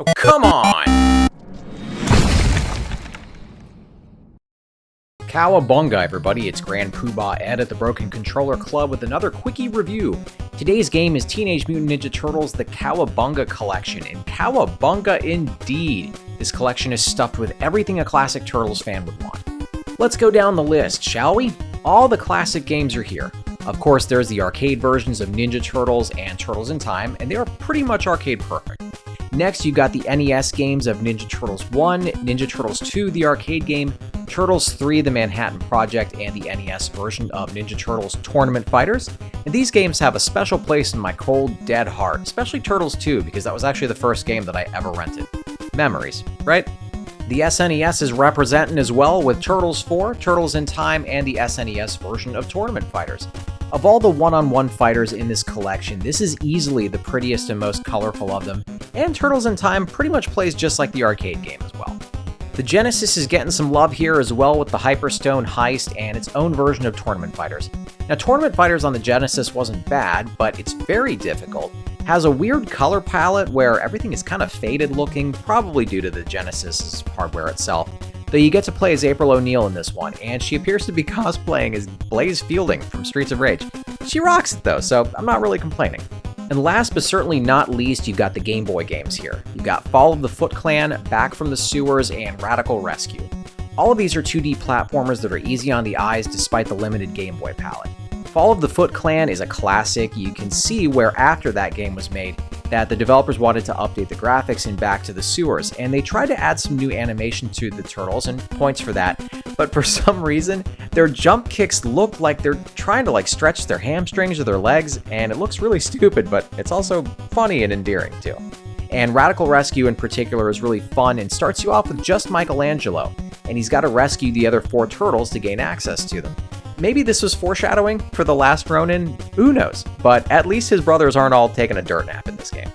Oh, come on! Cowabunga, everybody. It's Grand Poobah Ed at the Broken Controller Club with another Quickie review. Today's game is Teenage Mutant Ninja Turtles The Cowabunga Collection, and Cowabunga indeed! This collection is stuffed with everything a classic Turtles fan would want. Let's go down the list, shall we? All the classic games are here. Of course, there's the arcade versions of Ninja Turtles and Turtles in Time, and they are pretty much arcade perfect. Next, you got the NES games of Ninja Turtles 1, Ninja Turtles 2, the arcade game, Turtles 3, the Manhattan Project, and the NES version of Ninja Turtles Tournament Fighters. And these games have a special place in my cold, dead heart, especially Turtles 2, because that was actually the first game that I ever rented. Memories, right? The SNES is representing as well with Turtles 4, Turtles in Time, and the SNES version of Tournament Fighters. Of all the one-on-one fighters in this collection, this is easily the prettiest and most colorful of them, and Turtles in Time pretty much plays just like the arcade game as well. The Genesis is getting some love here as well with the Hyperstone Heist and its own version of Tournament Fighters. Now, Tournament Fighters on the Genesis wasn't bad, but it's very difficult. Has a weird color palette where everything is kind of faded looking, probably due to the Genesis hardware itself. Though you get to play as April O'Neil in this one, and she appears to be cosplaying as Blaze Fielding from Streets of Rage. She rocks it though, so I'm not really complaining. And last but certainly not least, you've got the Game Boy games here. You've got Fall of the Foot Clan, Back from the Sewers, and Radical Rescue. All of these are 2D platformers that are easy on the eyes despite the limited Game Boy palette. Fall of the Foot Clan is a classic. You can see where after that game was made that the developers wanted to update the graphics in Back to the Sewers, and they tried to add some new animation to the Turtles, and points for that, but for some reason, their jump kicks look like they're trying to stretch their hamstrings or their legs, and it looks really stupid, but it's also funny and endearing too. And Radical Rescue in particular is really fun and starts you off with just Michelangelo, and he's got to rescue the other 4 turtles to gain access to them. Maybe this was foreshadowing for The Last Ronin, who knows, but at least his brothers aren't all taking a dirt nap in this game.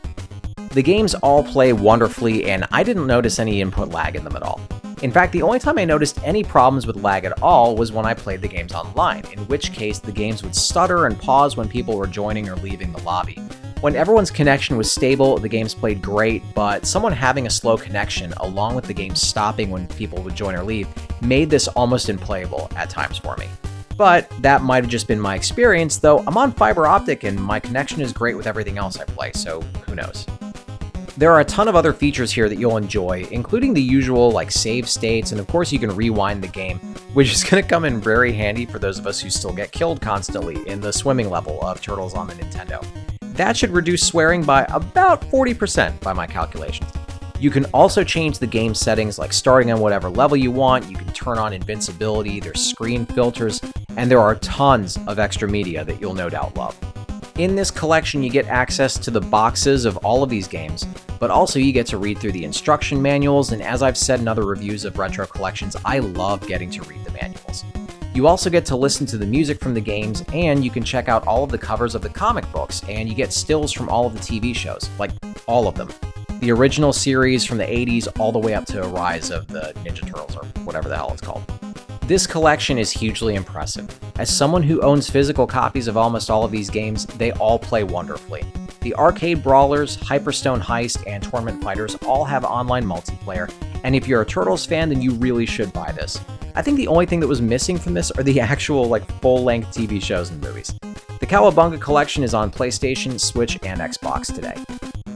The games all play wonderfully, and I didn't notice any input lag in them at all. In fact, the only time I noticed any problems with lag at all was when I played the games online, in which case the games would stutter and pause when people were joining or leaving the lobby. When everyone's connection was stable, the games played great, but someone having a slow connection, along with the game stopping when people would join or leave, made this almost unplayable at times for me. But that might have just been my experience, though I'm on fiber optic and my connection is great with everything else I play, so who knows. There are a ton of other features here that you'll enjoy, including the usual save states, and of course you can rewind the game, which is going to come in very handy for those of us who still get killed constantly in the swimming level of Turtles on the Nintendo. That should reduce swearing by about 40% by my calculations. You can also change the game settings, like starting on whatever level you want. You can turn on invincibility, there's screen filters, and there are tons of extra media that you'll no doubt love. In this collection, you get access to the boxes of all of these games, but also you get to read through the instruction manuals, and as I've said in other reviews of retro collections, I love getting to read the manuals. You also get to listen to the music from the games, and you can check out all of the covers of the comic books, and you get stills from all of the TV shows, like all of them. The original series from the 80s all the way up to a Rise of the Ninja Turtles, or whatever the hell it's called. This collection is hugely impressive. As someone who owns physical copies of almost all of these games, they all play wonderfully. The arcade brawlers, Hyperstone Heist, and Tournament Fighters all have online multiplayer, and if you're a Turtles fan, then you really should buy this. I think the only thing that was missing from this are the actual full-length TV shows and movies. The Cowabunga collection is on PlayStation, Switch, and Xbox today.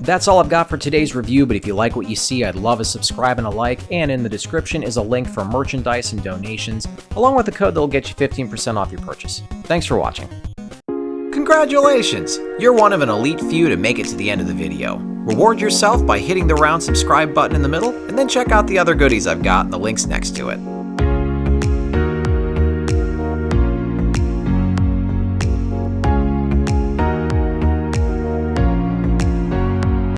That's all I've got for today's review, but if you like what you see, I'd love a subscribe and a like, and in the description is a link for merchandise and donations, along with a code that'll get you 15% off your purchase. Thanks for watching. Congratulations! You're one of an elite few to make it to the end of the video. Reward yourself by hitting the round subscribe button in the middle, and then check out the other goodies I've got in the links next to it.